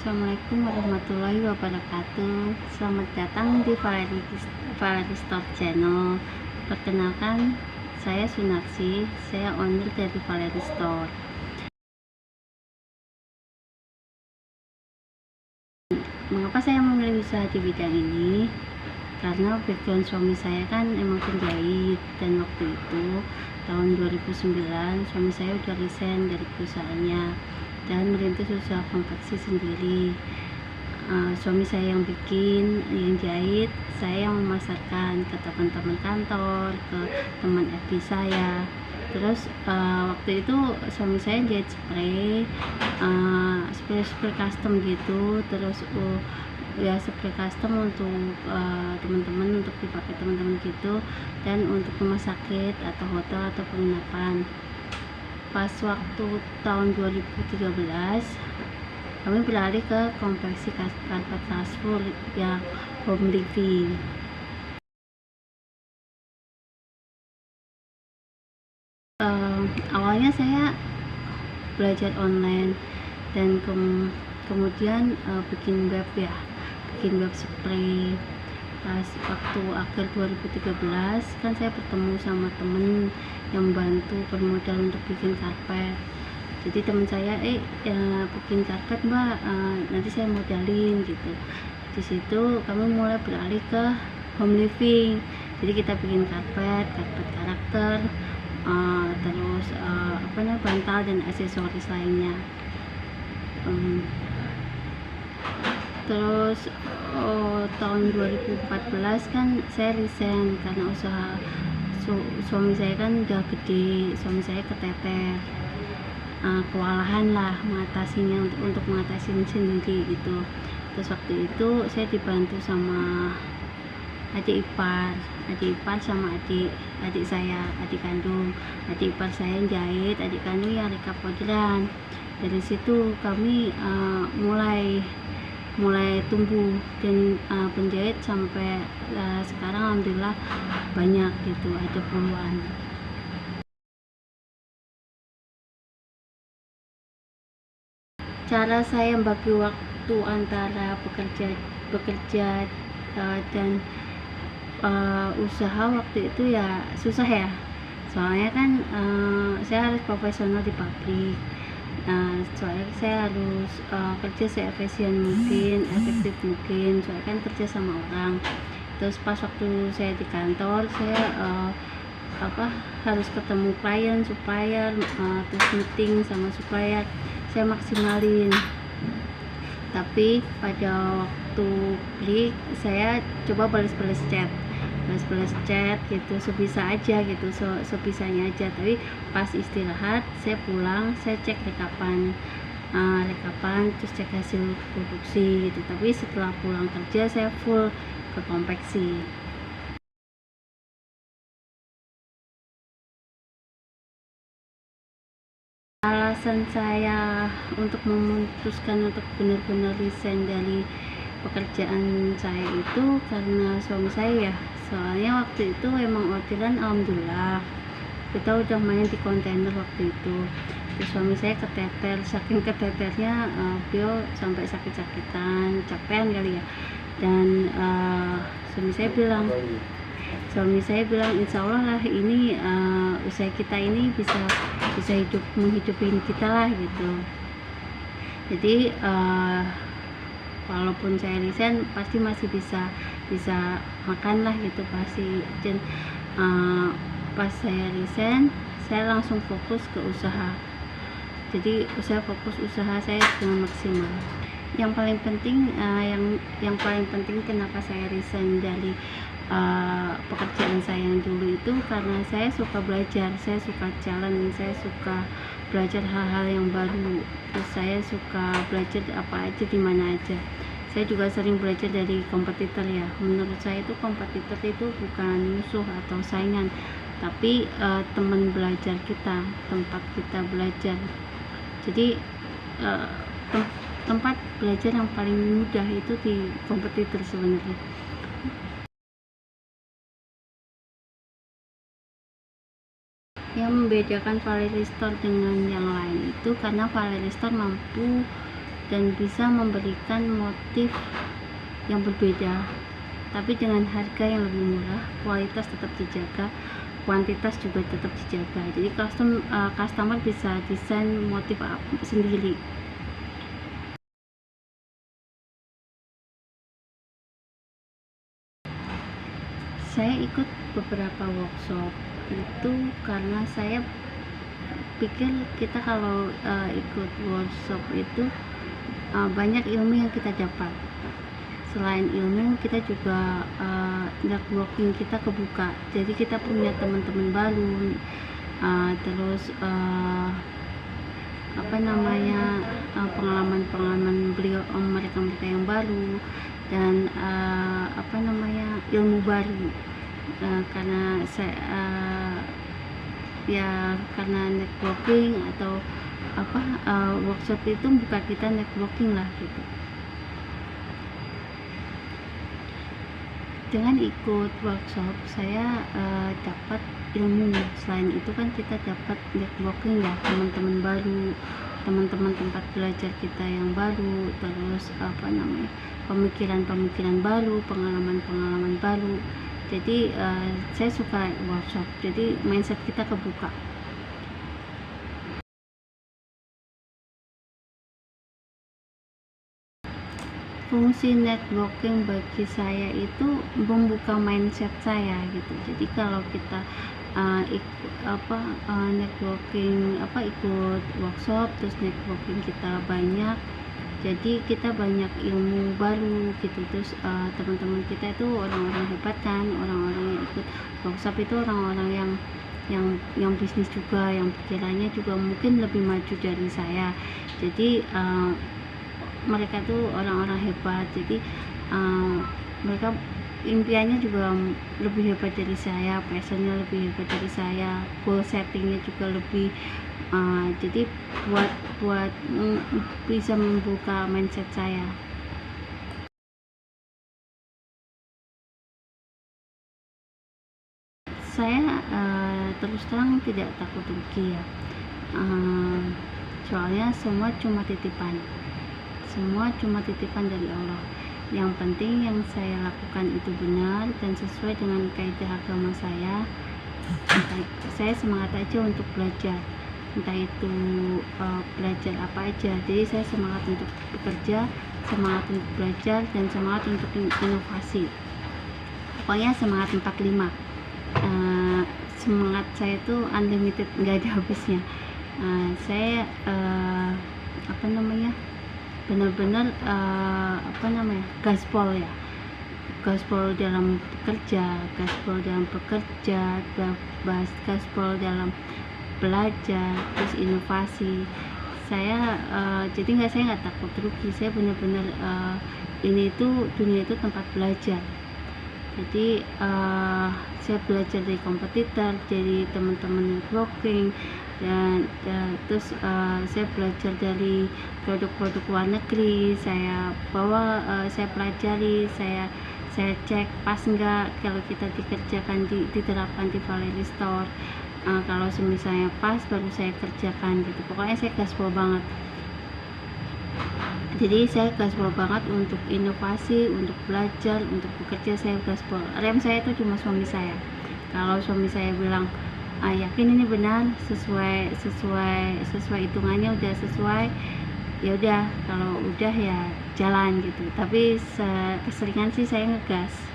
Assalamualaikum warahmatullahi wabarakatuh. Selamat datang di Valerie Store Channel. Perkenalkan, saya Sunarsi. Saya owner dari Valerie Store. Mengapa saya memilih usaha di bidang ini? Karena background suami saya kan emang penjahit, dan waktu itu tahun 2009 suami saya udah resign dari perusahaannya dan merintis usaha konveksi sendiri. Suami saya yang bikin, yang jahit, saya yang memasarkan ke teman-teman kantor, ke teman FB saya. Terus waktu itu suami saya jahit spray custom gitu. Terus ya spray custom untuk teman-teman, untuk dipakai teman-teman gitu, dan untuk rumah sakit atau hotel atau penginapan. Pas waktu tahun 2013 kami beralih ke konveksi karpet kasur yang home living. Awalnya saya belajar online dan kemudian bikin web spray. Pas waktu akhir 2013 kan saya bertemu sama temen yang bantu bermodal untuk bikin karpet. Jadi teman saya bikin karpet mbak, nanti saya modalin gitu. Di situ kami mulai beralih ke home living. Jadi kita bikin karpet karakter, terus bantal dan aksesoris lainnya. Terus tahun 2014 kan saya resign karena usaha suami saya kan udah gede, suami saya keteter, kewalahan lah mengatasinya, untuk mengatasi sendiri gitu. Terus waktu itu saya dibantu sama adik ipar sama adik saya, adik kandung. Adik ipar saya yang jahit, adik kandung yang rekap orderan. Dari situ kami mulai tumbuh dan penjahit sampai sekarang alhamdulillah banyak gitu, ada puluhan. Cara saya bagi waktu antara bekerja dan usaha waktu itu ya susah ya, soalnya kan saya harus profesional di pabrik. Soalnya saya harus kerja seefisien mungkin, efektif mungkin, soalnya kan kerja sama orang. Terus pas waktu saya di kantor, saya harus ketemu klien, supplier, terus meeting sama supplier, saya maksimalin. Tapi pada waktu break saya coba balas chat gitu, sebisa aja gitu, sebisanya aja. Tapi pas istirahat saya pulang, saya cek rekapan, terus cek hasil produksi gitu. Tapi setelah pulang kerja saya full ke konveksi. Alasan saya untuk memutuskan untuk benar-benar resign dari pekerjaan saya itu karena suami saya ya. Soalnya waktu itu emang orderan alhamdulillah kita udah main di kontainer waktu itu. Terus suami saya keteter, saking keteternya beliau sampai sakit-sakitan, capean kali ya. Dan suami saya bilang insya Allah lah ini usaha kita ini bisa menghidupin kita lah gitu. Jadi walaupun saya resign pasti masih bisa makan lah gitu pasti. Dan pas saya resign saya langsung fokus ke usaha. Jadi saya fokus usaha saya dengan maksimal. Yang paling penting kenapa saya resign dari pekerjaan saya yang dulu itu karena saya suka belajar, saya suka challenge, saya suka belajar hal-hal yang baru. Terus saya suka belajar apa aja, di mana aja. Saya juga sering belajar dari kompetitor ya. Menurut saya itu kompetitor itu bukan musuh atau saingan, tapi teman belajar kita, tempat kita belajar. Jadi tempat belajar yang paling mudah itu di kompetitor sebenarnya. Yang membedakan Valerie Store dengan yang lain itu karena Valerie Store mampu dan bisa memberikan motif yang berbeda tapi dengan harga yang lebih murah, kualitas tetap dijaga, kuantitas juga tetap dijaga. Jadi customer bisa desain motif sendiri. Saya ikut beberapa workshop itu karena saya pikir kita kalau ikut workshop itu banyak ilmu yang kita dapat. Selain ilmu, kita juga networking kita kebuka, jadi kita punya teman-teman baru, terus pengalaman-pengalaman mereka yang baru, dan ilmu baru, karena saya karena networking atau workshop itu bukan kita networking lah gitu. Dengan ikut workshop saya dapat ilmu. Selain itu kan kita dapat networking ya, teman-teman baru, teman-teman tempat belajar kita yang baru, terus pemikiran-pemikiran baru, pengalaman-pengalaman baru. Jadi saya suka workshop, jadi mindset kita kebuka. Fungsi networking bagi saya itu membuka mindset saya gitu. Jadi kalau kita networking ikut workshop, terus networking kita banyak, jadi kita banyak ilmu baru gitu. Terus teman-teman kita itu orang-orang hebat kan, orang-orang yang ikut workshop itu orang-orang yang bisnis juga, yang pikirannya juga mungkin lebih maju dari saya. Jadi mereka tuh orang-orang hebat, jadi mereka impiannya juga lebih hebat dari saya, passionnya lebih hebat dari saya, goal settingnya juga lebih, jadi buat bisa membuka mindset saya. Saya terus terang tidak takut rugi ya, soalnya semua cuma titipan dari Allah. Yang penting yang saya lakukan itu benar dan sesuai dengan kaidah agama saya. Saya semangat aja untuk belajar, entah itu belajar apa aja. Jadi saya semangat untuk bekerja, semangat untuk belajar, dan semangat untuk inovasi. Pokoknya semangat 45. Semangat saya itu unlimited, nggak ada habisnya. Saya benar-benar gaspol ya, gaspol dalam bekerja, gaspol dalam dalam belajar, terus inovasi. Saya jadi saya nggak takut rugi. Saya benar-benar dunia itu tempat belajar. Jadi saya belajar dari kompetitor, dari teman-teman networking, dan terus saya belajar dari produk-produk luar negeri. Saya bawa, saya pelajari, saya cek pas enggak kalau kita dikerjakan, diterapkan di Valery Store. Kalau misalnya pas baru saya kerjakan gitu. Pokoknya saya gaspol banget. Jadi saya gaspol banget untuk inovasi, untuk belajar, untuk bekerja. Saya gaspol. Rem saya itu cuma suami saya. Kalau suami saya bilang yakin ini benar, sesuai hitungannya udah sesuai, ya udah. Kalau udah ya jalan gitu. Tapi keseringan sih saya ngegas.